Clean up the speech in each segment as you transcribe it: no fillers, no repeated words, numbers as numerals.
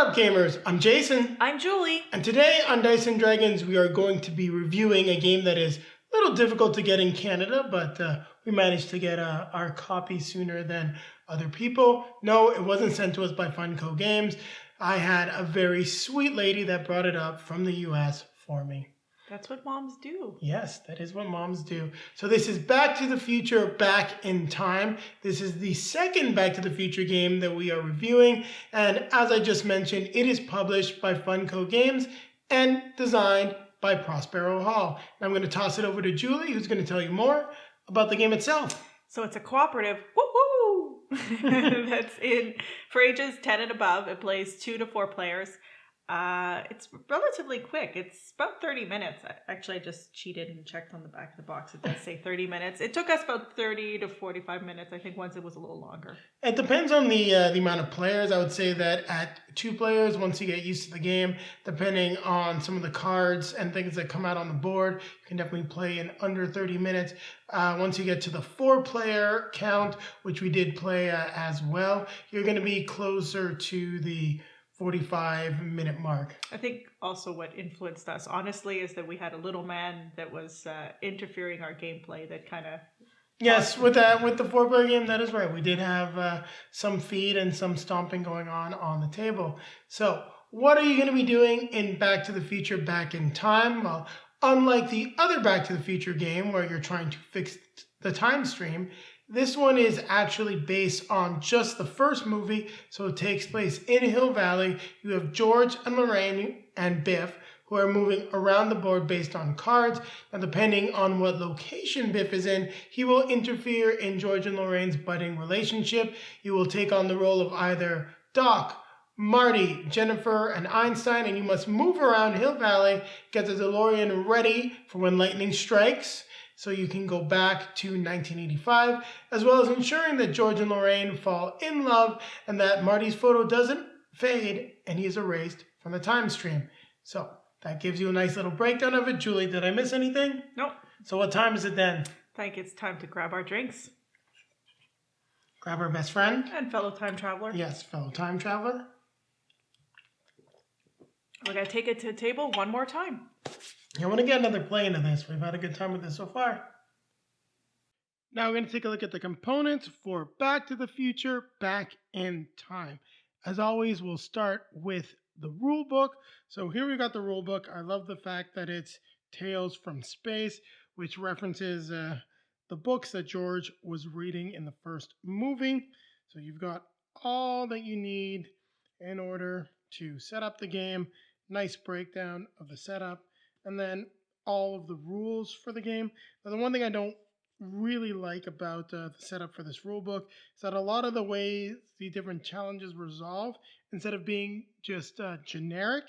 up, gamers? I'm Jason. I'm Julie. And today on Dice and Dragons, we are going to be reviewing a game that is a little difficult to get in Canada, but we managed to get our copy sooner than other people. No, it wasn't sent to us by Funko Games. I had a very sweet lady that brought it up from the US for me. That's what moms do. Yes, that is what moms do. So this is Back to the Future, Back in Time. This is the second Back to the Future game that we are reviewing. And as I just mentioned, it is published by Funko Games and designed by Propero Hall. And I'm going to toss it over to Julie, who's going to tell you more about the game itself. So it's a cooperative. Woohoo! That's in for ages 10 and above. It plays 2 to 4 players. It's relatively quick. It's about 30 minutes. Actually, I just cheated and checked on the back of the box. It does say 30 minutes. It took us about 30 to 45 minutes. I think once it was a little longer. It depends on the amount of players. I would say that at 2 players, once you get used to the game, depending on some of the cards and things that come out on the board, you can definitely play in under 30 minutes. Once you get to the 4-player count, which we did play as well, you're going to be closer to the 45-minute mark. I think also what influenced us, honestly, is that we had a little man that was interfering our gameplay that kind of... Yes, with the 4-player game, that is right. We did have some feed and some stomping going on the table. So what are you going to be doing in Back to the Future, Back in Time? Well, unlike the other Back to the Future game where you're trying to fix the time stream, this one is actually based on just the first movie, so it takes place in Hill Valley. You have George and Lorraine and Biff who are moving around the board based on cards. Now, depending on what location Biff is in, he will interfere in George and Lorraine's budding relationship. You will take on the role of either Doc, Marty, Jennifer, and Einstein, and you must move around Hill Valley, get the DeLorean ready for when lightning strikes, so you can go back to 1985, as well as ensuring that George and Lorraine fall in love and that Marty's photo doesn't fade and he is erased from the time stream. So that gives you a nice little breakdown of it. Julie, did I miss anything? Nope. So what time is it then? I think it's time to grab our drinks. Grab our best friend. And fellow time traveler. Yes, fellow time traveler. We're going to take it to the table one more time. I want to get another play into this. We've had a good time with this so far. Now we're going to take a look at the components for Back to the Future, Back in Time. As always, we'll start with the rule book. So here we got the rule book. I love the fact that it's Tales from Space, which references the books that George was reading in the first movie. So you've got all that you need in order to set up the game. Nice breakdown of the setup. And then all of the rules for the game. Now, the one thing I don't really like about the setup for this rule book is that a lot of the ways the different challenges resolve, instead of being just generic,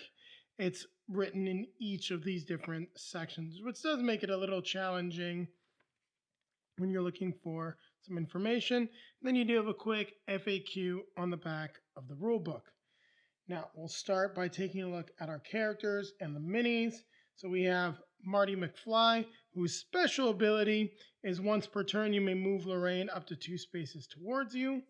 it's written in each of these different sections, which does make it a little challenging when you're looking for some information. And then you do have a quick FAQ on the back of the rule book. Now, we'll start by taking a look at our characters and the minis. So we have Marty McFly, whose special ability is once per turn you may move Lorraine up to 2 spaces towards you.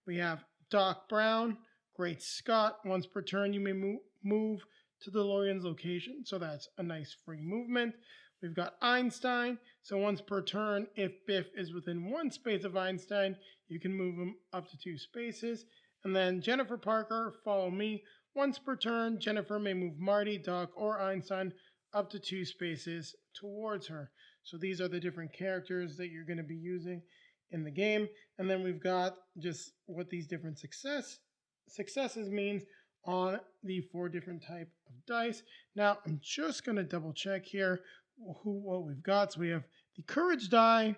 We have Doc Brown, Great Scott, once per turn you may move to the DeLorean's location, so that's a nice free movement. We've got Einstein, so once per turn if Biff is within 1 space of Einstein, you can move him up to 2 spaces. And then Jennifer Parker, follow me. Once per turn, Jennifer may move Marty, Doc, or Einstein up to 2 spaces towards her. So these are the different characters that you're going to be using in the game. And then we've got just what these different successes means on the 4 different type of dice. Now, I'm just going to double check here what we've got. So we have the courage die,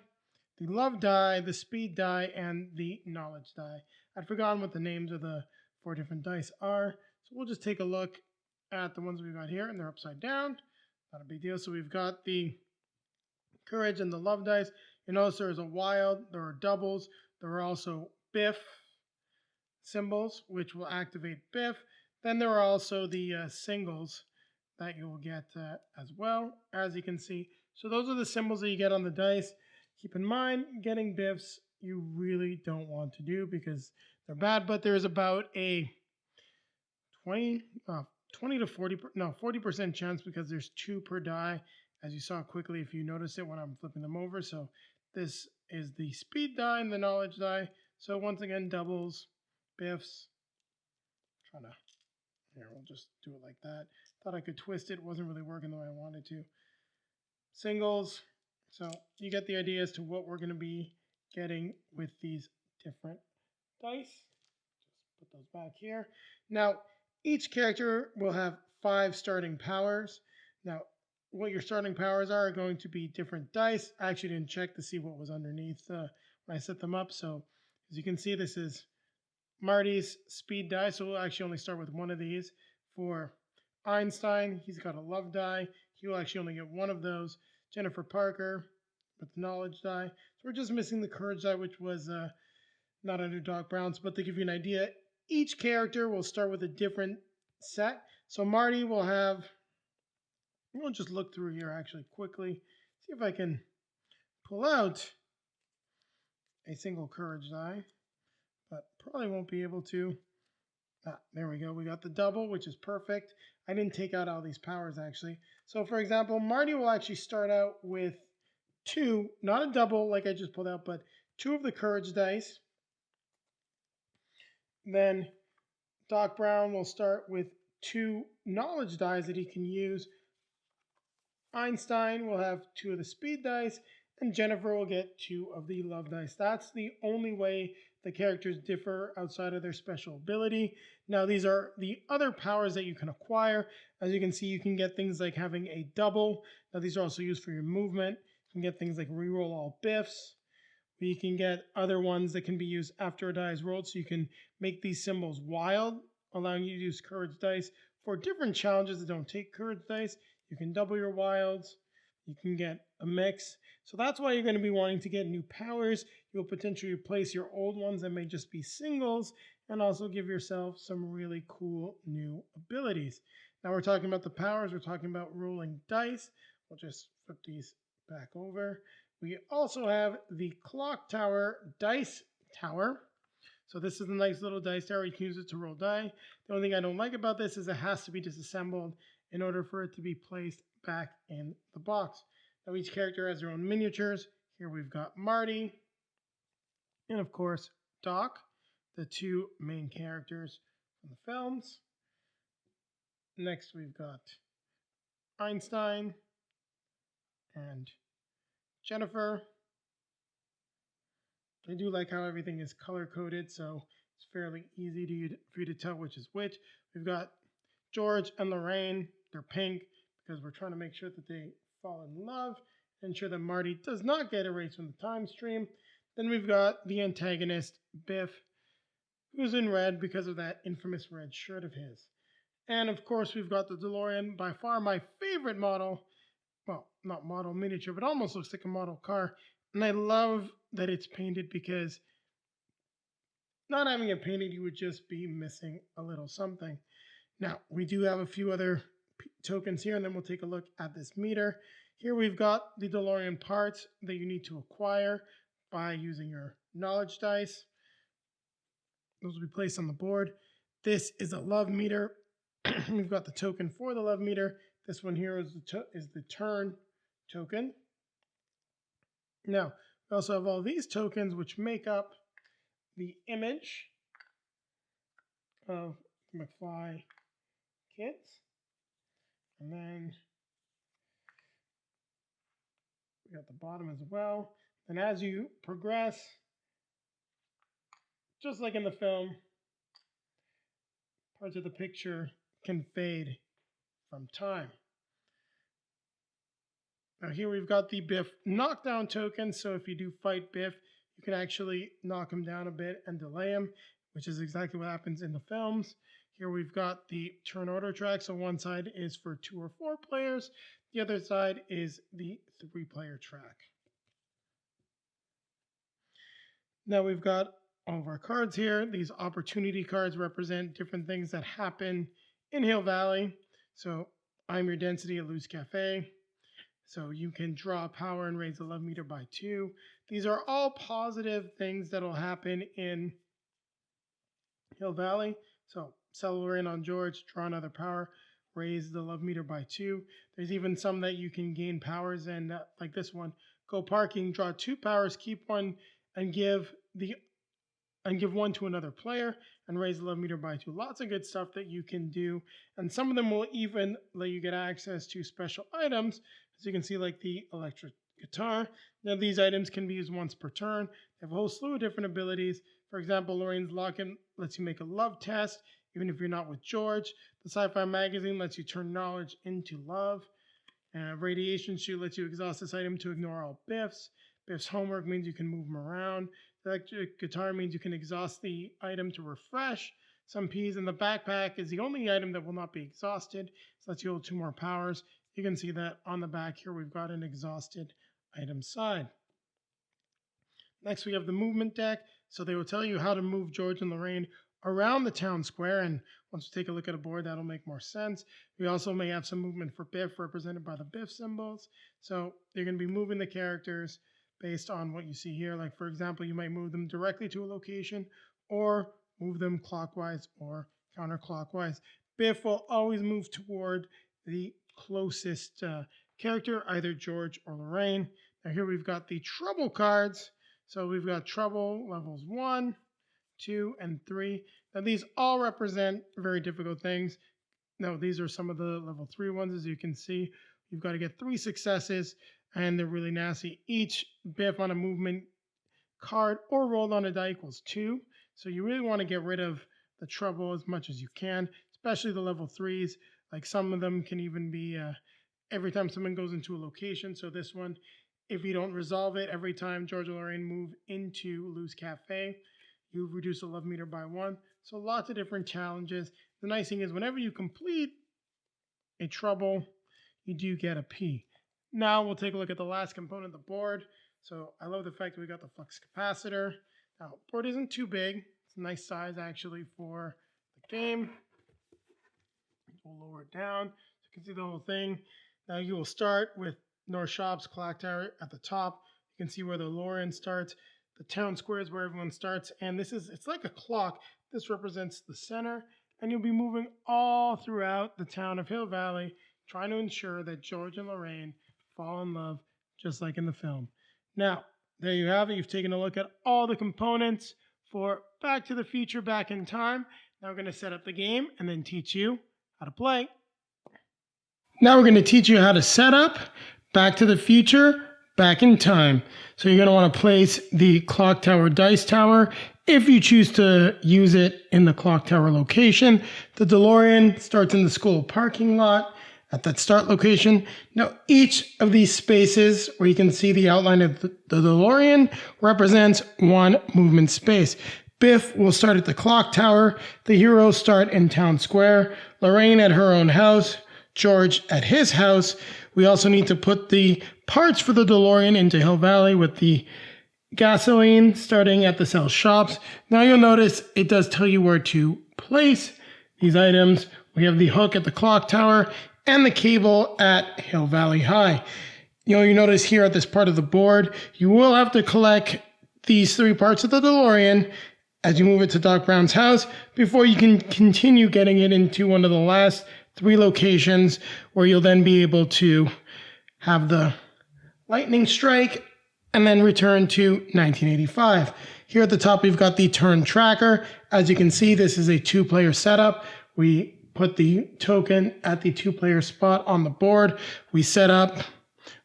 the love die, the speed die, and the knowledge die. I'd forgotten what the names of the 4 different dice are. So we'll just take a look at the ones we've got here, and they're upside down. Not a big deal. So we've got the courage and the love dice. You notice there's a wild, there are doubles. There are also Biff symbols, which will activate Biff. Then there are also the singles that you will get as well, as you can see. So those are the symbols that you get on the dice. Keep in mind, getting Biffs you really don't want to do because they're bad, but there's about a 20, 20 to 40, no, 40% chance because there's 2 per die, as you saw quickly if you notice it when I'm flipping them over. So this is the speed die and the knowledge die. So once again, doubles, Biffs. Trying to, here, we'll just do it like that. Thought I could twist it. Wasn't really working the way I wanted to. Singles. So you get the idea as to what we're going to be getting with these different dice. Just put those back here. Now, each character will have 5 starting powers. Now, what your starting powers are going to be different dice. I actually didn't check to see what was underneath when I set them up. So as you can see, this is Marty's speed die. So we'll actually only start with one of these. For Einstein, he's got a love die. He will actually only get one of those. Jennifer Parker with the knowledge die. So we're just missing the courage die, which was not under Doc Brown's. But to give you an idea, each character will start with a different set. So Marty will have, we'll just look through here actually quickly. See if I can pull out a single courage die, but probably won't be able to. There we go. We got the double, which is perfect. I didn't take out all these powers actually. So for example, Marty will actually start out with 2, not a double like I just pulled out, but 2 of the courage dice. Then Doc Brown will start with 2 knowledge dice that he can use. Einstein will have 2 of the speed dice, and Jennifer will get 2 of the love dice. That's the only way the characters differ outside of their special ability. Now, these are the other powers that you can acquire. As you can see, you can get things like having a double. Now, these are also used for your movement. You can get things like reroll all Biffs. You can get other ones that can be used after a die is rolled, so you can make these symbols wild, allowing you to use courage dice for different challenges that don't take courage dice. You can double your wilds. You can get a mix. So that's why you're going to be wanting to get new powers. You'll potentially replace your old ones that may just be singles and also give yourself some really cool new abilities. Now we're talking about the powers. We're talking about rolling dice. We'll just flip these back over. We also have the clock tower dice tower. So this is a nice little dice tower. You can use it to roll die. The only thing I don't like about this is it has to be disassembled in order for it to be placed back in the box. Now each character has their own miniatures. Here we've got Marty and of course Doc, the 2 main characters from the films. Next we've got Einstein and Jennifer. I do like how everything is color coded, so it's fairly easy for you to tell which is which. We've got George and Lorraine. They're pink because we're trying to make sure that they fall in love, ensure that Marty does not get erased from the time stream. Then we've got the antagonist, Biff, who's in red because of that infamous red shirt of his. And of course, we've got the DeLorean, by far my favorite model. Well, not model miniature, but almost looks like a model car. And I love that it's painted because not having it painted, you would just be missing a little something. Now, we do have a few other tokens here, and then we'll take a look at this meter. Here we've got the DeLorean parts that you need to acquire by using your knowledge dice. Those will be placed on the board. This is a love meter. We've got the token for the love meter. This one here is the turn token. Now, we also have all these tokens which make up the image of McFly kids. And then we got the bottom as well. And as you progress, just like in the film, parts of the picture can fade from time. Now here we've got the Biff knockdown token. So if you do fight Biff, you can actually knock him down a bit and delay him, which is exactly what happens in the films. Here we've got the turn order track. So one side is for 2 or 4 players. The other side is the 3-player track. Now we've got all of our cards here. These opportunity cards represent different things that happen in Hill Valley. So I'm your density at Lou's Cafe. So you can draw power and raise the love meter by 2. These are all positive things that will happen in Hill Valley. So sell Lorraine on George, draw another power, raise the love meter by 2. There's even some that you can gain powers, and like this one, go parking, draw 2 powers, keep one, and give one to another player and raise the love meter by 2. Lots of good stuff that you can do, and some of them will even let you get access to special items, as you can see, like the electric guitar. Now these items can be used once per turn. They have a whole slew of different abilities. For example, Lorraine's Lock-In lets you make a love test, even if you're not with George. The Sci-Fi Magazine lets you turn knowledge into love. Radiation Shoe lets you exhaust this item to ignore all Biffs. Biff's Homework means you can move them around. The electric guitar means you can exhaust the item to refresh. Some peas in the backpack is the only item that will not be exhausted. So lets you hold 2 more powers. You can see that on the back here we've got an exhausted item side. Next we have the movement deck. So they will tell you how to move George and Lorraine around the town square, and once we take a look at a board, that'll make more sense. We also may have some movement for Biff, represented by the Biff symbols. So you're going to be moving the characters based on what you see here. Like, for example, you might move them directly to a location or move them clockwise or counterclockwise. Biff will always move toward the closest character, either George or Lorraine. Now here we've got the trouble cards. So we've got trouble levels 1, 2, and 3. Now these all represent very difficult things. Now these are some of the level 3 ones. As you can see, you've got to get 3 successes, and they're really nasty. Each Biff on a movement card or rolled on a die equals 2. So you really want to get rid of the trouble as much as you can, especially the level 3s. Like some of them can even be every time someone goes into a location. So this one, if you don't resolve it, every time George and Lorraine move into Lou's Cafe, you reduce the love meter by 1. So lots of different challenges. The nice thing is whenever you complete a trouble, you do get a P. Now we'll take a look at the last component of the board. So I love the fact that we got the flux capacitor. Now, the board isn't too big. It's a nice size actually for the game. We'll lower it down so you can see the whole thing. Now you will start with North Shop's clock tower at the top. You can see where the DeLorean starts. The town square is where everyone starts, and it's like a clock. This represents the center, and you'll be moving all throughout the town of Hill Valley, trying to ensure that George and Lorraine fall in love, just like in the film. Now, there you have it. You've taken a look at all the components for Back to the Future, Back in Time. Now we're going to set up the game and then teach you how to play. Now we're going to teach you how to set up Back to the Future, Back in Time. So you're going to want to place the clock tower dice tower if you choose to use it in the clock tower location. The DeLorean starts in the school parking lot at that start location. Now each of these spaces where you can see the outline of the DeLorean represents 1 movement space. Biff will start at the clock tower. The heroes start in town square. Lorraine at her own house. George at his house. We also need to put the parts for the DeLorean into Hill Valley with the gasoline starting at the cell shops. Now you'll notice it does tell you where to place these items. We have the hook at the clock tower and the cable at Hill Valley High. You notice here at this part of the board, you will have to collect these 3 parts of the DeLorean as you move it to Doc Brown's house before you can continue getting it into one of the last 3 locations where you'll then be able to have the lightning strike and then return to 1985. Here at the top, we've got the turn tracker. As you can see, this is a 2-player setup. We put the token at the 2-player spot on the board. We set up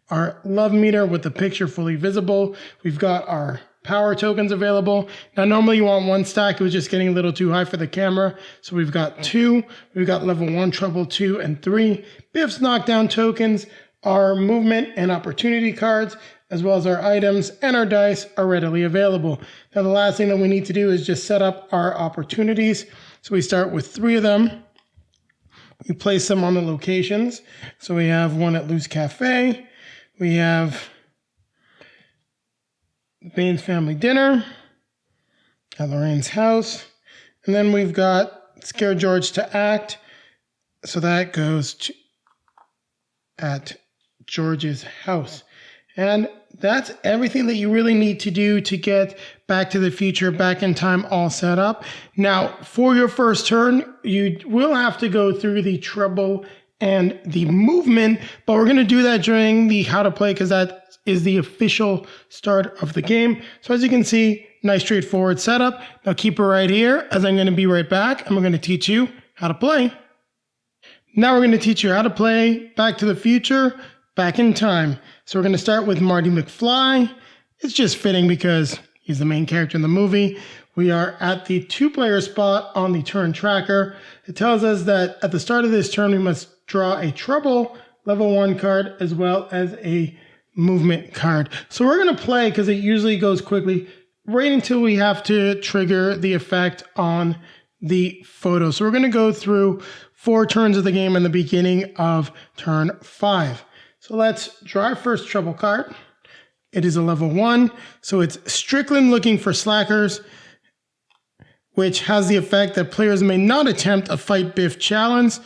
our love meter with the picture fully visible. We've got our power tokens available. Now, normally you want 1 stack. It was just getting a little too high for the camera. So we've got 2. We've got level 1, trouble 2, and 3. Biff's knockdown tokens, our movement and opportunity cards, as well as our items and our dice are readily available. Now, the last thing that we need to do is just set up our opportunities. So we start with 3 of them. We place them on the locations. So we have one at Lou's Cafe. We have Baines family dinner at Lorraine's house. And then we've got Scare George to Act. So that goes to at George's house. And that's everything that you really need to do to get Back to the Future, Back in Time all set up. Now, for your first turn, you will have to go through the treble and the movement, but we're going to do that during the how to play because that is the official start of the game. So as you can see, nice straightforward setup. Now keep it right here as I'm going to be right back and we're going to teach you how to play. Now we're going to teach you how to play Back to the Future, Back in Time. So we're going to start with Marty McFly. It's just fitting because he's the main character in the movie. We are at the 2-player spot on the turn tracker. It tells us that at the start of this turn, we must draw a treble level 1 card as well as a movement card. So we're going to play because it usually goes quickly right until we have to trigger the effect on the photo. So we're going to go through 4 turns of the game in the beginning of turn 5. So let's draw our first treble card. It is a level 1, so it's Strickland looking for slackers, which has the effect that players may not attempt a Fight Biff challenge.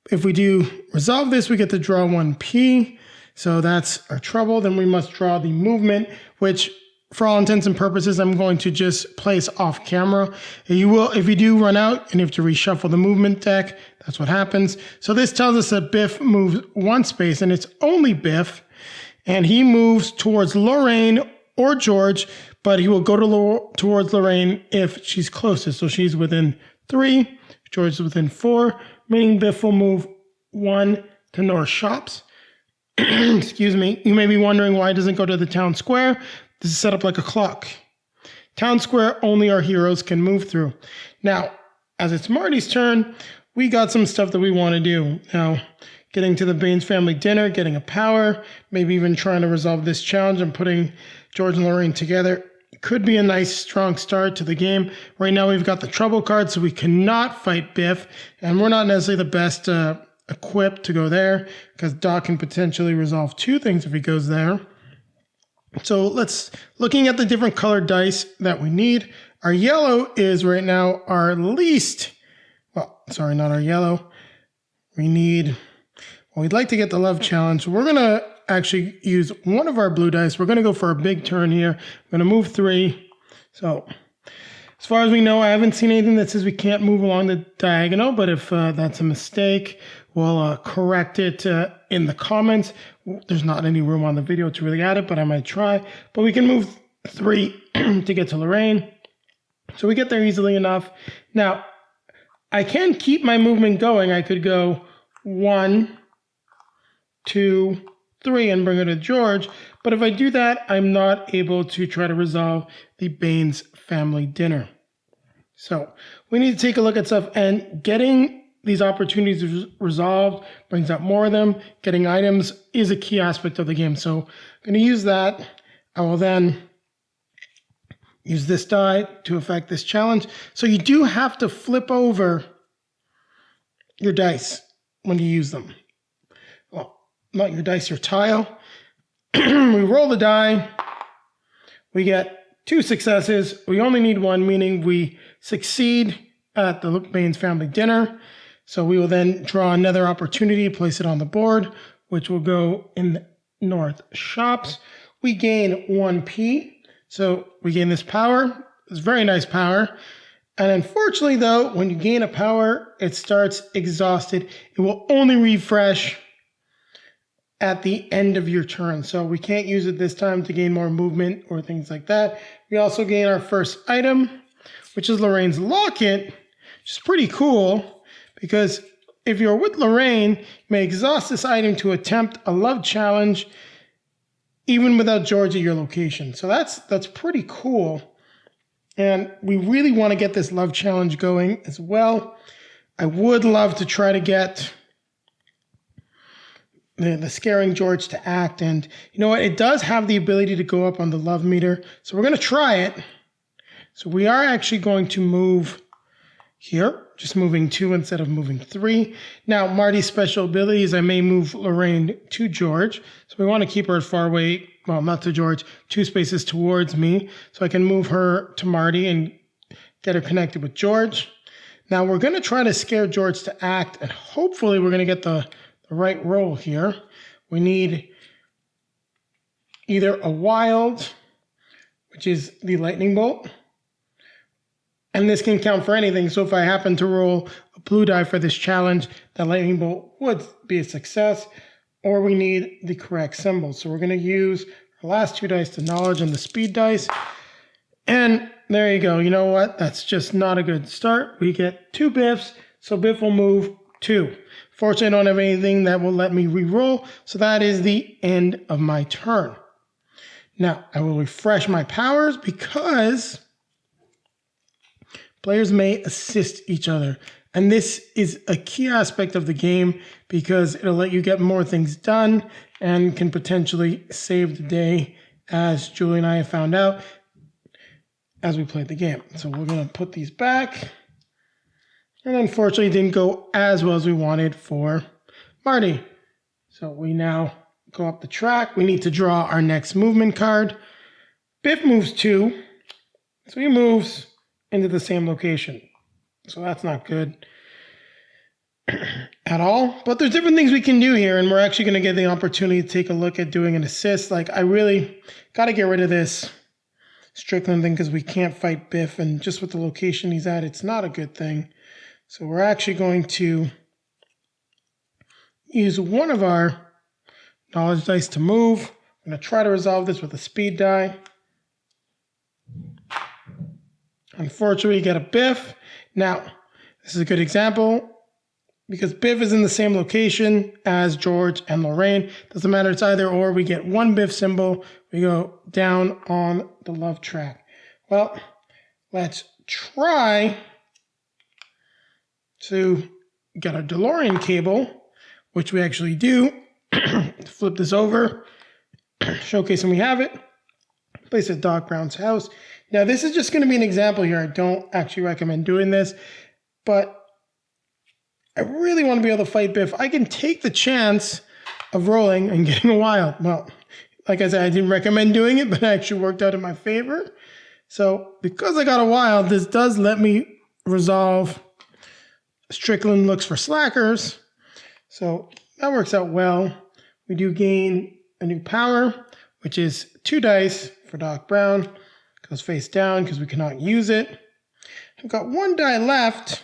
If we do resolve this, we get to draw 1P. So that's our treble. Then we must draw the movement, which for all intents and purposes, I'm going to just place off camera. You will, if you do run out and you have to reshuffle the movement deck, that's what happens. So this tells us that Biff moves 1 space and it's only Biff. And he moves towards Lorraine or George, but he will go towards Lorraine if she's closest. So she's within 3, George is within 4, meaning Biff will move 1 to North Shops. Excuse me. You may be wondering why it doesn't go to the town square. This is set up like a clock. Town square, only our heroes can move through. Now, as it's Marty's turn, we got some stuff that we want to do. Now, getting to the Baines family dinner, getting a power, maybe even trying to resolve this challenge and putting George and Lorraine together could be a nice, strong start to the game. Right now, we've got the trouble card, so we cannot fight Biff, and we're not necessarily the best equipped to go there because Doc can potentially resolve 2 things if he goes there. So looking at the different colored dice that we need. Our yellow is right now our least, well, sorry, not our yellow. We'd like to get the love challenge. We're going to actually use one of our blue dice. We're going to go for a big turn here. I'm going to move 3. So as far as we know, I haven't seen anything that says we can't move along the diagonal, but if that's a mistake, we'll correct it in the comments. There's not any room on the video to really add it, but I might try. But we can move 3 to get to Lorraine. So we get there easily enough. Now, I can keep my movement going. I could go 1, 2, 3 and bring it to George. But if I do that, I'm not able to try to resolve the Baines family dinner. So we need to take a look at stuff, and getting these opportunities resolved brings out more of them. Getting items is a key aspect of the game. So I'm going to use that. I will then use this die to affect this challenge. So you do have to flip over your dice when you use them. Well, not your dice, your tile. We roll the die. We get 2 successes. We only need 1, meaning we succeed at the Baines family dinner. So we will then draw another opportunity, place it on the board, which will go in the North Shops. We gain 1P. So we gain this power. It's very nice power. And unfortunately, though, when you gain a power, it starts exhausted. It will only refresh at the end of your turn. So we can't use it this time to gain more movement or things like that. We also gain our first item, which is Lorraine's locket, which is pretty cool because if you're with Lorraine, you may exhaust this item to attempt a love challenge even without George at your location. So that's pretty cool. And we really want to get this love challenge going as well. I would love to try to get the scaring George to act. And you know what? It does have the ability to go up on the love meter. So we're going to try it. So we are actually going to move here, just moving 2 instead of moving 3. Now, Marty's special ability is I may move Lorraine to George. So we want to keep her as far away, well, not to George, 2 spaces towards me. So I can move her to Marty and get her connected with George. Now, we're going to try to scare George to act, and hopefully we're going to get the right roll here. We need either a wild, which is the lightning bolt, and this can count for anything. So if I happen to roll a blue die for this challenge, that lightning bolt would be a success, or we need the correct symbol. So we're going to use our last 2 dice, the knowledge and the speed dice. And there you go. You know what? That's just not a good start. We get 2 Biffs, so Biff will move 2. Fortunately, I don't have anything that will let me re-roll, so that is the end of my turn. Now, I will refresh my powers because players may assist each other. And this is a key aspect of the game because it'll let you get more things done and can potentially save the day, as Julie and I have found out as we played the game. So we're going to put these back. And unfortunately, it didn't go as well as we wanted for Marty. So we now go up the track. We need to draw our next movement card. Biff moves 2. So he moves into the same location. So that's not good at all. But there's different things we can do here, and we're actually going to get the opportunity to take a look at doing an assist. Like, I really got to get rid of this Strickland thing because we can't fight Biff, and just with the location he's at, it's not a good thing. So we're actually going to use one of our knowledge dice to move. I'm going to try to resolve this with a speed die. Unfortunately, we get a Biff. Now, this is a good example because Biff is in the same location as George and Lorraine. Doesn't matter, it's either or. We get 1 Biff symbol. We go down on the love track. Well, let's try to get a DeLorean cable, which we actually do. Flip this over, showcasing we have it. Place it at Doc Brown's house. Now, this is just going to be an example here. I don't actually recommend doing this, but I really want to be able to fight Biff. I can take the chance of rolling and getting a wild. Well, like I said, I didn't recommend doing it, but it actually worked out in my favor. So because I got a wild, this does let me resolve Strickland looks for slackers. So that works out well. We do gain a new power, which is 2 dice for Doc Brown. Goes face down because we cannot use it. I've got 1 die left.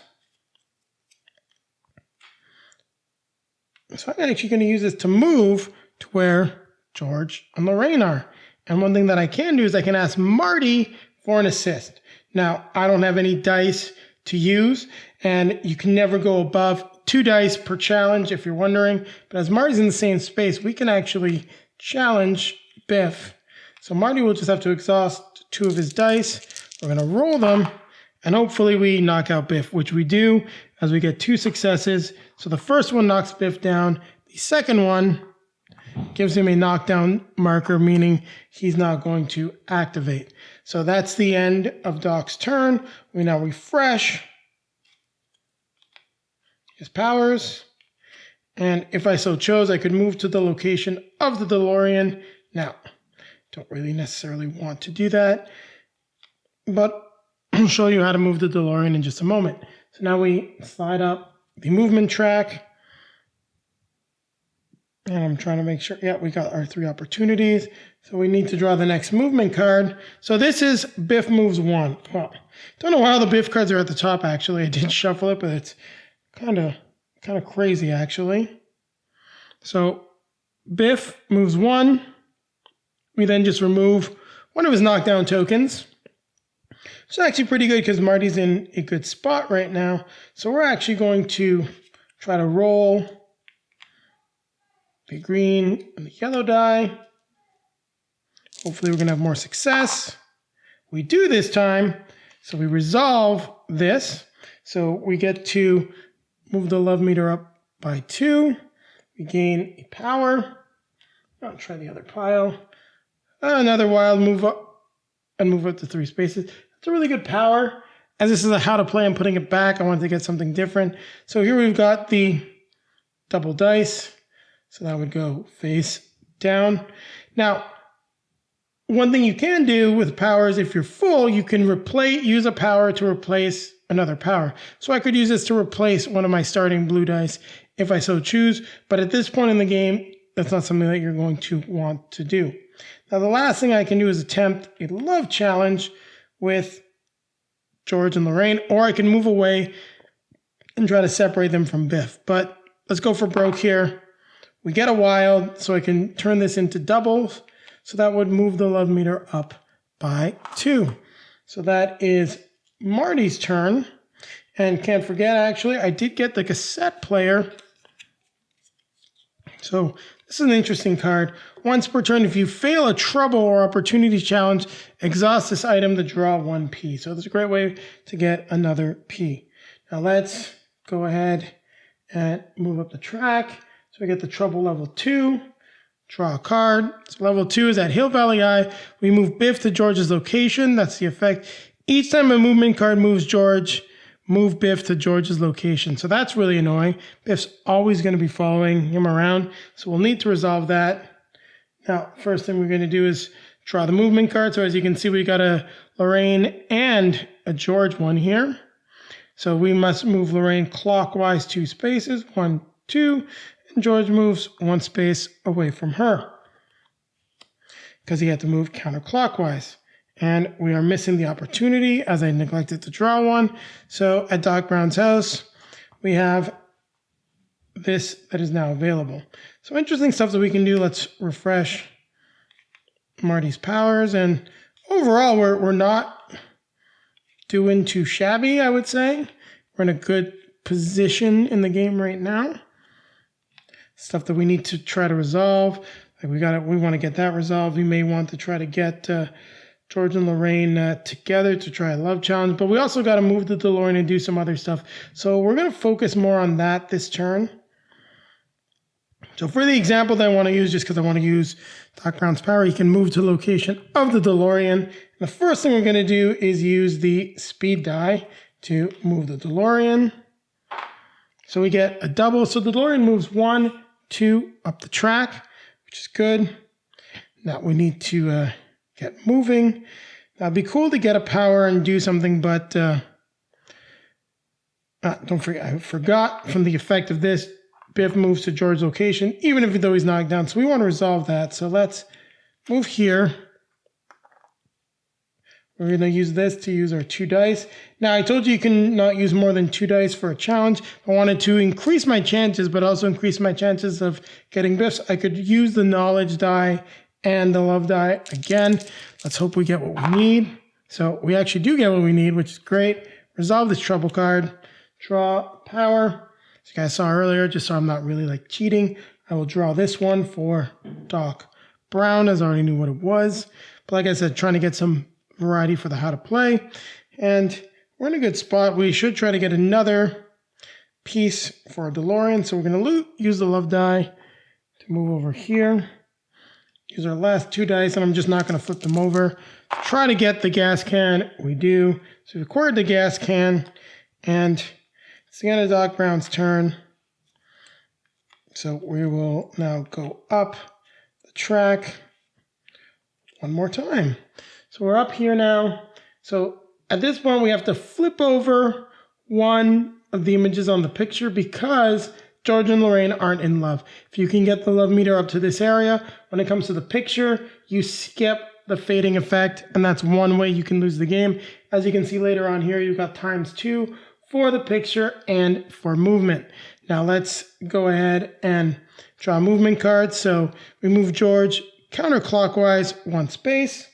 So I'm actually going to use this to move to where George and Lorraine are. And one thing that I can do is I can ask Marty for an assist. Now, I don't have any dice to use, and you can never go above 2 dice per challenge if you're wondering. But as Marty's in the same space, we can actually challenge Biff. So Marty will just have to exhaust 2 of his dice. We're going to roll them, and hopefully we knock out Biff, which we do as we get 2 successes. So the first one knocks Biff down. The second one gives him a knockdown marker, meaning he's not going to activate. So that's the end of Doc's turn. We now refresh his powers. And if I so chose, I could move to the location of the DeLorean. Now, don't really necessarily want to do that, but I'll show you how to move the DeLorean in just a moment. So now we slide up the movement track, and I'm trying to make sure, yeah, we got our 3 opportunities. So we need to draw the next movement card. So this is Biff moves 1. Well, don't know how the Biff cards are at the top, actually. I did shuffle it, but it's kind of crazy, actually. So Biff moves 1. We then just remove one of his knockdown tokens. It's actually pretty good because Marty's in a good spot right now. So we're actually going to try to roll the green and the yellow die. Hopefully we're going to have more success. We do this time. So we resolve this. So we get to move the love meter up by 2. We gain a power. I'll try the other pile. Another wild move up and move up to 3 spaces. It's a really good power. As this is a how to play, I'm putting it back. I wanted to get something different. So here we've got the double dice. So that would go face down. Now, one thing you can do with powers, if you're full, you can use a power to replace another power. So I could use this to replace one of my starting blue dice if I so choose. But at this point in the game, that's not something that you're going to want to do. Now, the last thing I can do is attempt a love challenge with George and Lorraine, or I can move away and try to separate them from Biff. But let's go for broke here. We get a wild, so I can turn this into doubles. So that would move the love meter up by 2. So that is Marty's turn. And can't forget, actually, I did get the cassette player. So this is an interesting card. Once per turn, if you fail a trouble or opportunity challenge, exhaust this item to draw 1 P. So that's a great way to get another P. Now let's go ahead and move up the track. So we get the trouble level 2. Draw a card. So level 2 is at Hill Valley Eye. We move Biff to George's location. That's the effect. Each time a movement card moves George, move Biff to George's location. So that's really annoying. Biff's always going to be following him around. So we'll need to resolve that. Now, first thing we're going to do is draw the movement card. So as you can see, we got a Lorraine and a George one here. So we must move Lorraine clockwise 2 spaces. 1, 2. And George moves 1 space away from her because he had to move counterclockwise. And we are missing the opportunity as I neglected to draw one. So at Doc Brown's house, we have this that is now available. So interesting stuff that we can do. Let's refresh Marty's powers. And overall, we're not doing too shabby, I would say. We're in a good position in the game right now. Stuff that we need to try to resolve. Like we want to get that resolved. We may want to try to get George and Lorraine together to try a love challenge. But we also got to move the DeLorean and do some other stuff. So we're going to focus more on that this turn. So for the example that I want to use, just because I want to use Doc Brown's power, you can move to location of the DeLorean. And the first thing we're going to do is use the speed die to move the DeLorean. So we get a double. So the DeLorean moves 1, 2 up the track, which is good. Now we need to get moving. Now it'd be cool to get a power and do something, but don't forget, I forgot from the effect of this, Biff moves to George's location, even if though he's knocked down. So we want to resolve that. So let's move here. We're going to use this to use our 2 dice. Now, I told you can not use more than 2 dice for a challenge. I wanted to increase my chances, but also increase my chances of getting Biffs. I could use the knowledge die and the love die again. Let's hope we get what we need. So we actually do get what we need, which is great. Resolve this trouble card. Draw power. As you guys saw earlier, just so I'm not really like cheating, I will draw this one for Doc Brown, as I already knew what it was. But like I said, trying to get some variety for the how to play. And we're in a good spot. We should try to get another piece for a DeLorean. So we're going to use the love die to move over here. Use our last 2 dice, and I'm just not going to flip them over. Try to get the gas can. We do. So we acquired the gas can, and it's the end of Doc Brown's turn. So we will now go up the track one more time. So we're up here now. So at this point, we have to flip over one of the images on the picture because George and Lorraine aren't in love. If you can get the love meter up to this area, when it comes to the picture, you skip the fading effect, and that's one way you can lose the game. As you can see later on here, you've got ×2 for the picture and for movement. Now let's go ahead and draw a movement card. So we move George counterclockwise 1 space.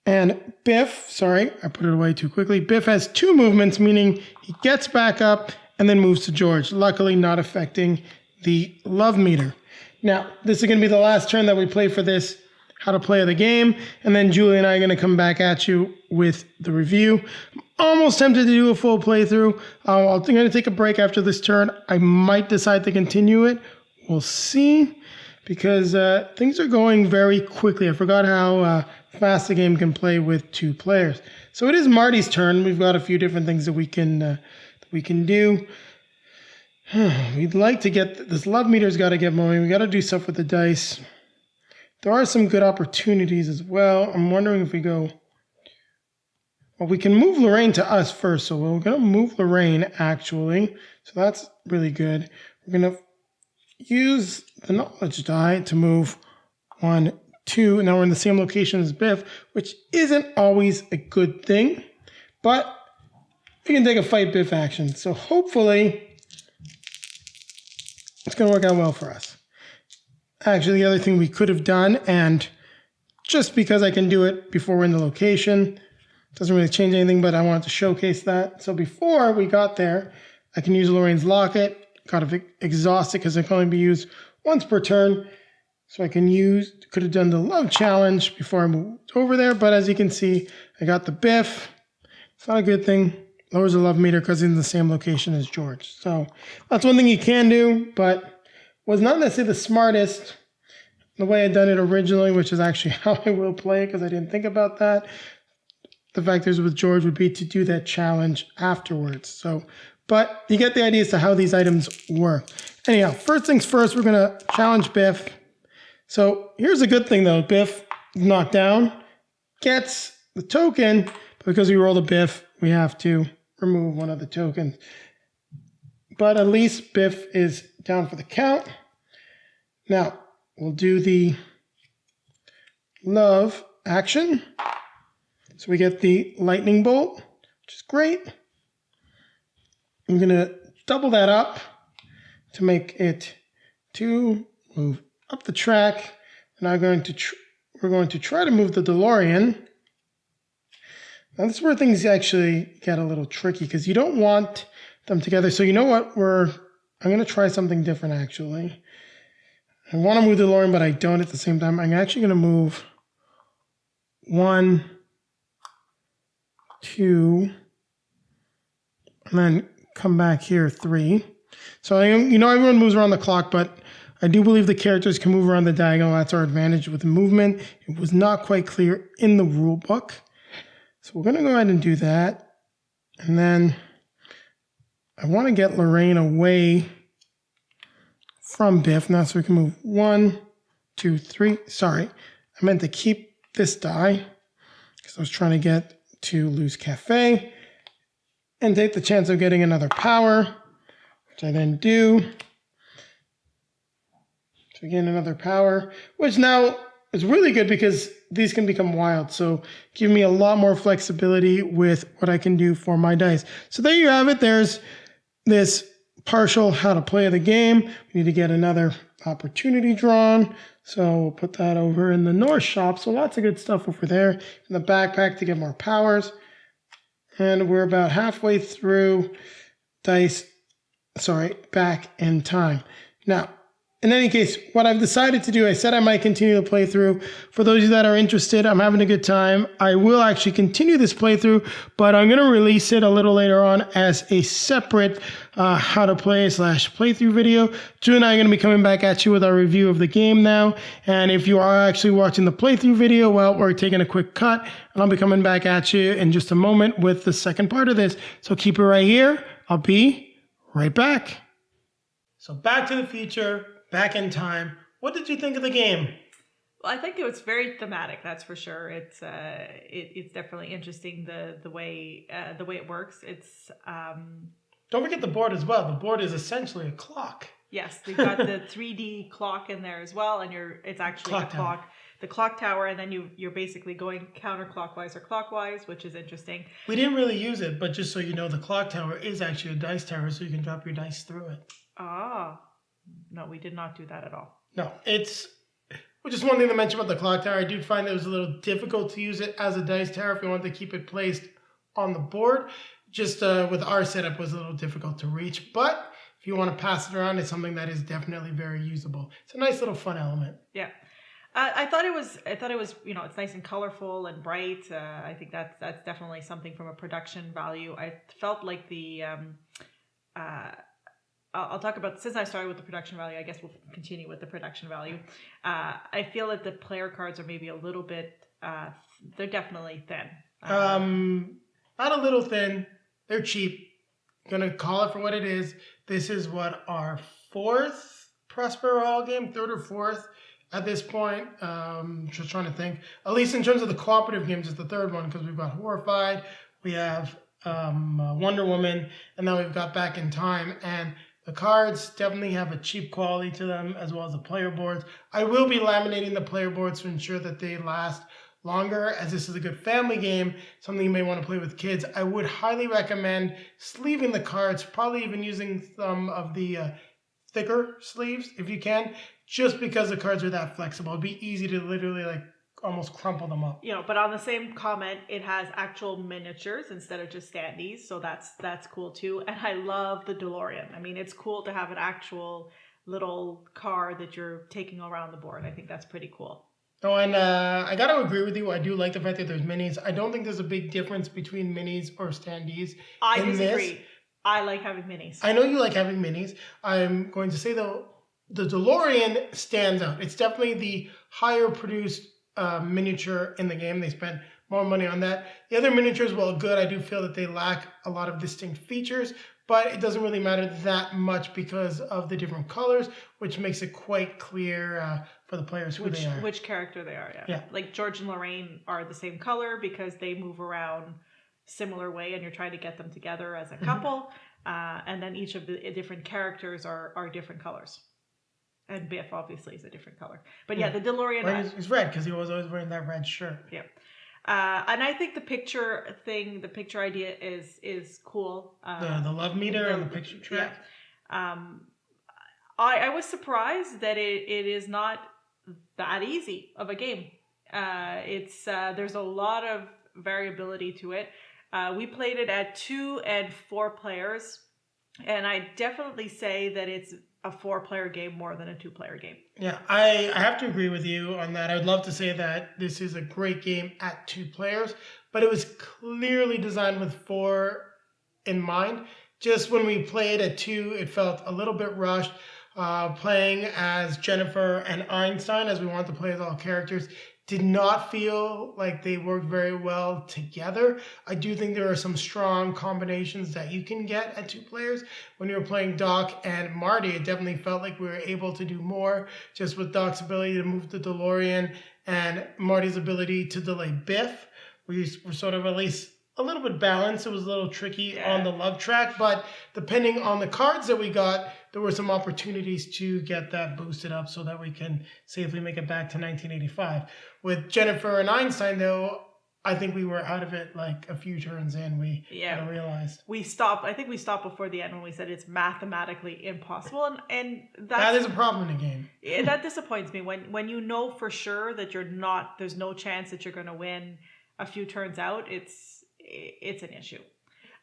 And Biff, sorry, I put it away too quickly. Biff has 2 movements, meaning he gets back up and then moves to George, luckily not affecting the love meter. Now, this is going to be the last turn that we play for this how to play the game, and then Julie and I are going to come back at you with the review. I'm almost tempted to do a full playthrough. I'm going to take a break after this turn. I might decide to continue it. We'll see, because things are going very quickly. I forgot how fast the game can play with 2 players. So it is Marty's turn. We've got a few different things that we can do. We'd like to get this love meter's got to get moving. We got to do stuff with the dice. There are some good opportunities as well. I'm wondering if we go. Well, we can move Lorraine to us first, so we're going to move Lorraine actually. So that's really good. We're going to use the knowledge die to move 1, 2. Now we're in the same location as Biff, which isn't always a good thing, but we can take a fight Biff action. So hopefully it's going to work out well for us. Actually, the other thing we could have done, and just because I can do it before we're in the location, doesn't really change anything, but I wanted to showcase that. So before we got there, I can use Lorraine's locket. Got to exhaust it because it can only be used once per turn. So I could have done the love challenge before I moved over there. But as you can see, I got the Biff. It's not a good thing. Lowers the love meter because he's in the same location as George. So that's one thing you can do, but was not necessarily the smartest the way I'd done it originally, which is actually how I will play it because I didn't think about that. The fact is with George would be to do that challenge afterwards. So, but you get the idea as to how these items work. Anyhow, first things first, we're going to challenge Biff. So here's a good thing though. Biff knocked down, gets the token, but because we rolled a Biff, we have to remove one of the tokens. But at least Biff is down for the count. Now, we'll do the love action. So we get the lightning bolt, which is great. I'm going to double that up to make it 2, move up the track. And we're going to try to move the DeLorean. Now this is where things actually get a little tricky because you don't want them together. So you know what? I'm going to try something different actually. I want to move the DeLorean, but I don't at the same time. I'm actually going to move 1, 2, and then come back here 3. So everyone moves around the clock, but I do believe the characters can move around the diagonal. That's our advantage with the movement. It was not quite clear in the rule book. So we're going to go ahead and do that. And then I want to get Lorraine away from Biff now so we can move 1, 2, 3. Sorry, I meant to keep this die because I was trying to get to Lou's Cafe and take the chance of getting another power, which I then do. So again, another power, which now is really good because these can become wild. So give me a lot more flexibility with what I can do for my dice. So there you have it. There's this partial how to play the game. We need to get another opportunity drawn. So we'll put that over in the North shop. So lots of good stuff over there in the backpack to get more powers. And we're about halfway through back in time. Now, in any case, what I've decided to do, I said I might continue the playthrough. For those of you that are interested, I'm having a good time. I will actually continue this playthrough, but I'm going to release it a little later on as a separate how to play / playthrough video. Drew and I are going to be coming back at you with our review of the game now. And if you are actually watching the playthrough video, well, we're taking a quick cut, and I'll be coming back at you in just a moment with the second part of this. So keep it right here. I'll be right back. So Back to the Future. Back in time. What did you think of the game? Well, I think it was very thematic. That's for sure. It's definitely interesting the way it works. It's don't forget the board as well. The board is essentially a clock. Yes, we've got the 3D clock in there as well, and it's actually the clock tower, and then you're basically going counterclockwise or clockwise, which is interesting. We didn't really use it, but just so you know, the clock tower is actually a dice tower, so you can drop your dice through it. Ah. No, we did not do that at all. No, just one thing to mention about the clock tower. I do find it was a little difficult to use it as a dice tower if you wanted to keep it placed on the board. Just with our setup, it was a little difficult to reach. But if you want to pass it around, it's something that is definitely very usable. It's a nice little fun element. Yeah. I thought it was, it's nice and colorful and bright. I think that's definitely something from a production value. I felt like I'll talk about, since I started with the production value, I guess we'll continue with the production value. I feel that the player cards are maybe a little bit, they're definitely thin. Not a little thin. They're cheap. I'm going to call it for what it is. This is what our 4th Propero Hall game, 3rd or 4th at this point. Just trying to think. At least in terms of the cooperative games, it's the 3rd one because we've got Horrified. We have Wonder Woman, and now we've got Back in Time. And the cards definitely have a cheap quality to them, as well as the player boards. I will be laminating the player boards to ensure that they last longer, as this is a good family game, something you may want to play with kids. I would highly recommend sleeving the cards, probably even using some of the thicker sleeves if you can, just because the cards are that flexible. It'd be easy to literally like almost crumple them up. But on the same comment, it has actual miniatures instead of just standees, so that's cool too. And I love the DeLorean. I mean, it's cool to have an actual little car that you're taking around the board. I think that's pretty cool. Oh, and I got to agree with you. I do like the fact that there's minis. I don't think there's a big difference between minis or standees. I disagree. I like having minis. I know you like having minis. I'm going to say, though, the DeLorean stands out. It's definitely the higher produced miniature in the game. They spent more money on that. The other miniatures, while good, I do feel that they lack a lot of distinct features, but it doesn't really matter that much because of the different colors, which makes it quite clear for the players who they are. Which character they are, yeah. Like George and Lorraine are the same color because they move around similar way and you're trying to get them together as a couple. And then each of the different characters are different colors. And Biff obviously is a different color. But the DeLorean... Well, he's red because he was always wearing that red shirt. Yeah. And I think the picture idea is cool. The love meter and the picture track. Yeah. I was surprised that it is not that easy of a game. There's a lot of variability to it. We played it at 2 and 4 players, and I definitely say that it's a 4-player game more than a 2-player game. Yeah, I have to agree with you on that. I would love to say that this is a great game at 2 players, but it was clearly designed with 4 in mind. Just when we played at 2, it felt a little bit rushed. Playing as Jennifer and Einstein, as we want to play as all characters, did not feel like they worked very well together. I do think there are some strong combinations that you can get at 2 players. When you were playing Doc and Marty, it definitely felt like we were able to do more, just with Doc's ability to move the DeLorean and Marty's ability to delay Biff. We were sort of at least a little bit balanced. It was a little tricky on the love track, but depending on the cards that we got, there were some opportunities to get that boosted up so that we can safely make it back to 1985. With Jennifer and Einstein, though, I think we were out of it like a few turns in. We kind of realized. I think we stopped before the end when we said it's mathematically impossible. And that is a problem in the game. That disappoints me. When you know for sure that there's no chance that you're going to win a few turns out, it's an issue.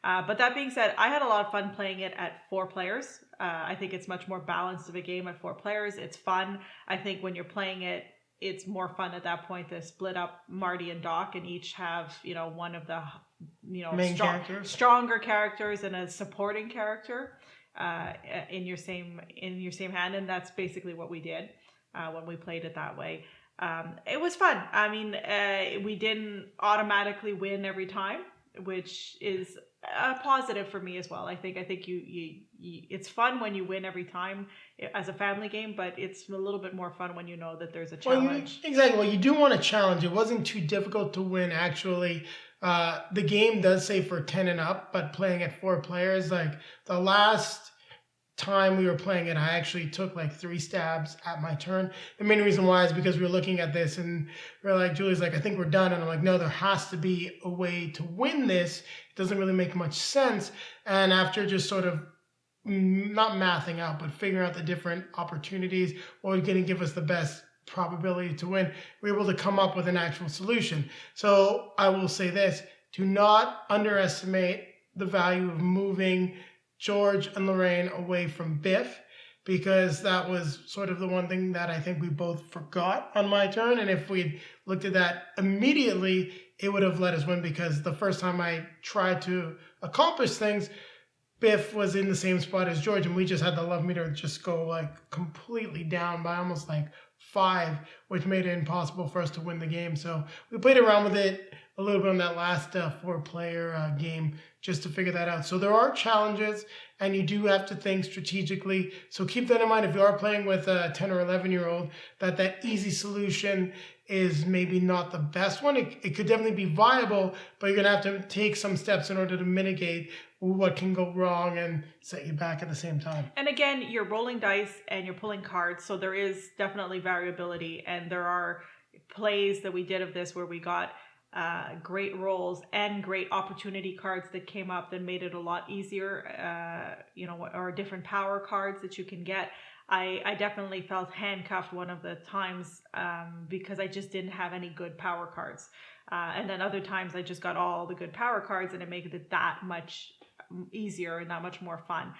But that being said, I had a lot of fun playing it at 4 players. I think it's much more balanced of a game at 4 players. It's fun. I think when you're playing it, it's more fun at that point to split up Marty and Doc and each have, one of the, stronger characters and a supporting character in your same hand. And that's basically what we did when we played it that way. It was fun. I mean, we didn't automatically win every time, which is a positive for me as well. I think you it's fun when you win every time as a family game, but it's a little bit more fun when you know that there's a challenge. Exactly. Well, you do want a challenge. It wasn't too difficult to win, actually. The game does say for 10 and up, but playing at 4 players, like the last time we were playing it, I actually took like 3 stabs at my turn. The main reason why is because we were looking at this and we're like, Julie's like, I think we're done. And I'm like, no, there has to be a way to win this. It doesn't really make much sense. And after just sort of not mathing out, but figuring out the different opportunities, what was going to give us the best probability to win, we were able to come up with an actual solution. So I will say this, do not underestimate the value of moving George and Lorraine away from Biff, because that was sort of the one thing that I think we both forgot on my turn. And if we'd looked at that immediately, it would have let us win, because the first time I tried to accomplish things, Biff was in the same spot as George, and we just had the love meter just go like completely down by almost like 5, which made it impossible for us to win the game. So we played around with it. a little bit on that last 4-player game just to figure that out. So there are challenges, and you do have to think strategically. So keep that in mind if you are playing with a 10 or 11-year-old, that easy solution is maybe not the best one. It could definitely be viable, but you're going to have to take some steps in order to mitigate what can go wrong and set you back at the same time. And again, you're rolling dice and you're pulling cards, so there is definitely variability, and there are plays that we did of this where we got great rolls and great opportunity cards that came up that made it a lot easier, or different power cards that you can get. I definitely felt handcuffed one of the times because I just didn't have any good power cards. And then other times I just got all the good power cards, and it made it that much easier and that much more fun.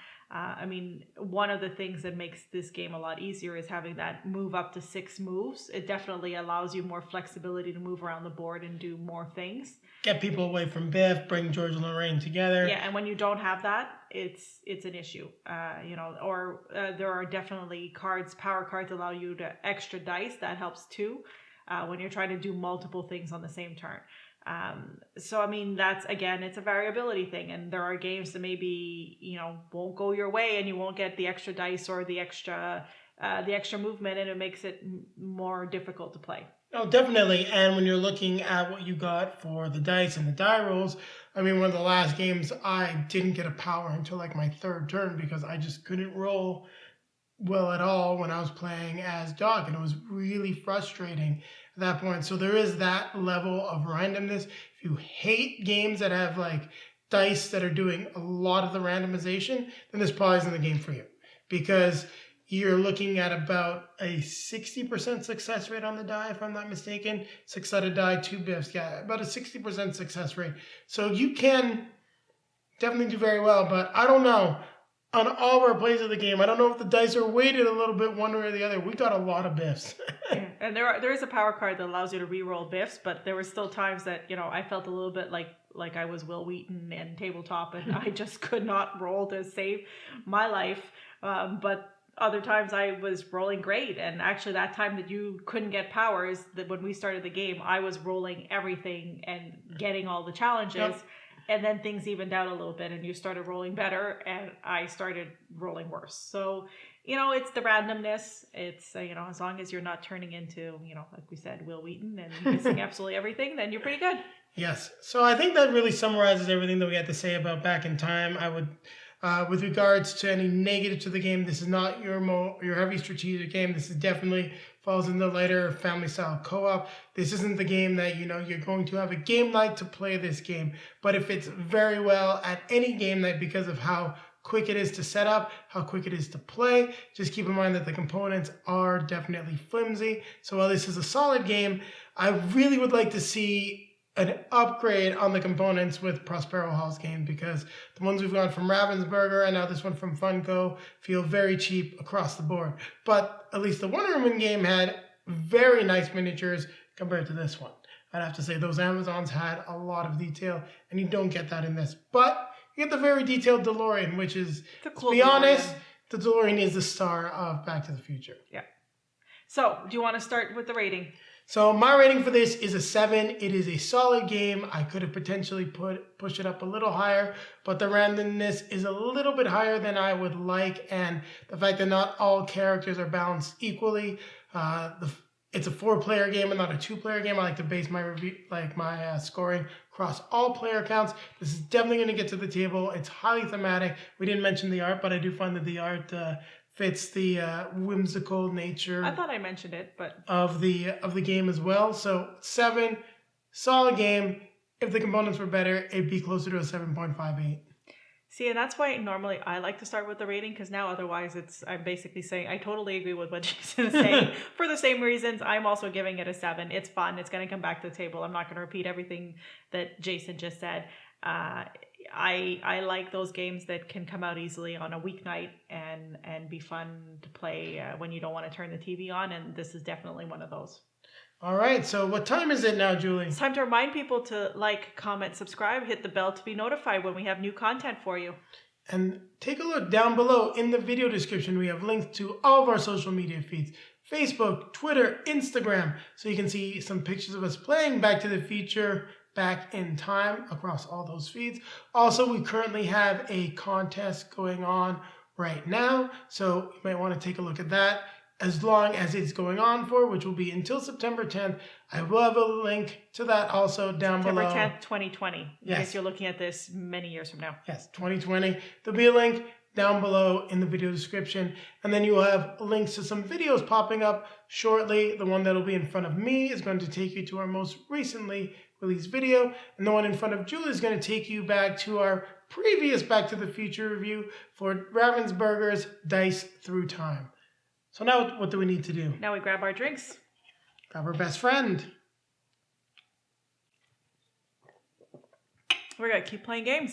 One of the things that makes this game a lot easier is having that move up to 6 moves. It definitely allows you more flexibility to move around the board and do more things. Get people away from Biff, bring George and Lorraine together. Yeah, and when you don't have that, it's an issue. There are definitely power cards allow you to extra dice. That helps too when you're trying to do multiple things on the same turn. That's, again, it's a variability thing, and there are games that maybe, won't go your way and you won't get the extra dice or the extra movement, and it makes it more difficult to play. Oh, definitely. And when you're looking at what you got for the dice and the die rolls, one of the last games, I didn't get a power until like my 3rd turn because I just couldn't roll well at all when I was playing as Doc, and it was really frustrating at that point. So there is that level of randomness. If you hate games that have like dice that are doing a lot of the randomization, then this probably isn't the game for you, because you're looking at about a 60% success rate on the die, if I'm not mistaken. 6-sided die, 2 biffs. Yeah, about a 60% success rate. So you can definitely do very well, but I don't know. On all of our plays of the game, I don't know if the dice are weighted a little bit one way or the other. We got a lot of biffs. Yeah. And there is a power card that allows you to re-roll biffs, but there were still times that, I felt a little bit like I was Will Wheaton in tabletop, and I just could not roll to save my life. But other times I was rolling great, and actually that time that you couldn't get powers, that when we started the game, I was rolling everything and getting all the challenges. Yep. And then things evened out a little bit, and you started rolling better, and I started rolling worse. So, it's the randomness. It's, as long as you're not turning into, like we said, Will Wheaton and missing absolutely everything, then you're pretty good. Yes. So I think that really summarizes everything that we had to say about Back in Time. I would, with regards to any negative to the game, this is not your heavy strategic game. This is definitely falls in the lighter family-style co-op. This isn't the game that, you're going to have a game night to play this game. But it fits very well at any game night because of how quick it is to set up, how quick it is to play. Just keep in mind that the components are definitely flimsy. So while this is a solid game, I really would like to see an upgrade on the components with Propero Hall's game, because the ones we've got from Ravensburger and now this one from Funko feel very cheap across the board. But at least the Wonder Woman game had very nice miniatures compared to this one. I'd have to say those Amazons had a lot of detail, and you don't get that in this. But you get the very detailed DeLorean, which is, to be honest, the DeLorean is the star of Back to the Future. Yeah. So, do you want to start with the rating? So my rating for this is a 7. It is a solid game. I could have potentially pushed it up a little higher, but the randomness is a little bit higher than I would like, and the fact that not all characters are balanced equally. It's a 4-player game and not a 2-player game. I like to base my review, my scoring across all player counts. This is definitely going to get to the table. It's highly thematic. We didn't mention the art, but I do find that the art fits the whimsical nature. I thought I mentioned it, but of the game as well. So 7, solid game. If the components were better, it'd be closer to a 7.58. See, and that's why normally I like to start with the rating, because now otherwise I'm basically saying I totally agree with what Jason is saying. For the same reasons, I'm also giving it a 7. It's fun. It's going to come back to the table. I'm not going to repeat everything that Jason just said. I like those games that can come out easily on a weeknight and be fun to play when you don't want to turn the TV on, and this is definitely one of those. All right, so what time is it now, Julie? It's time to remind people to like, comment, subscribe, hit the bell to be notified when we have new content for you. And take a look down below in the video description. We have links to all of our social media feeds. Facebook, Twitter, Instagram, so you can see some pictures of us playing Back to the Future Back in Time across all those feeds. Also, we currently have a contest going on right now, so you might want to take a look at that as long as it's going on for, which will be until September 10th. I will have a link to that also down below. September 10th, 2020. Yes. I guess you're looking at this many years from now. Yes, 2020. There'll be a link down below in the video description. And then you will have links to some videos popping up shortly. The one that'll be in front of me is going to take you to our most recently released video. And the one in front of Julie is going to take you back to our previous Back to the Future review for Ravensburger's Dice Through Time. So now what do we need to do? Now we grab our drinks. Grab our best friend. We're going to keep playing games.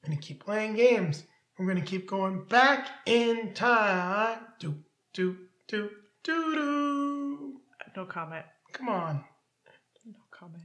We're going to keep playing games. We're going to keep going back in time. Do, do, do, do, do. No comment. Come on. No comment.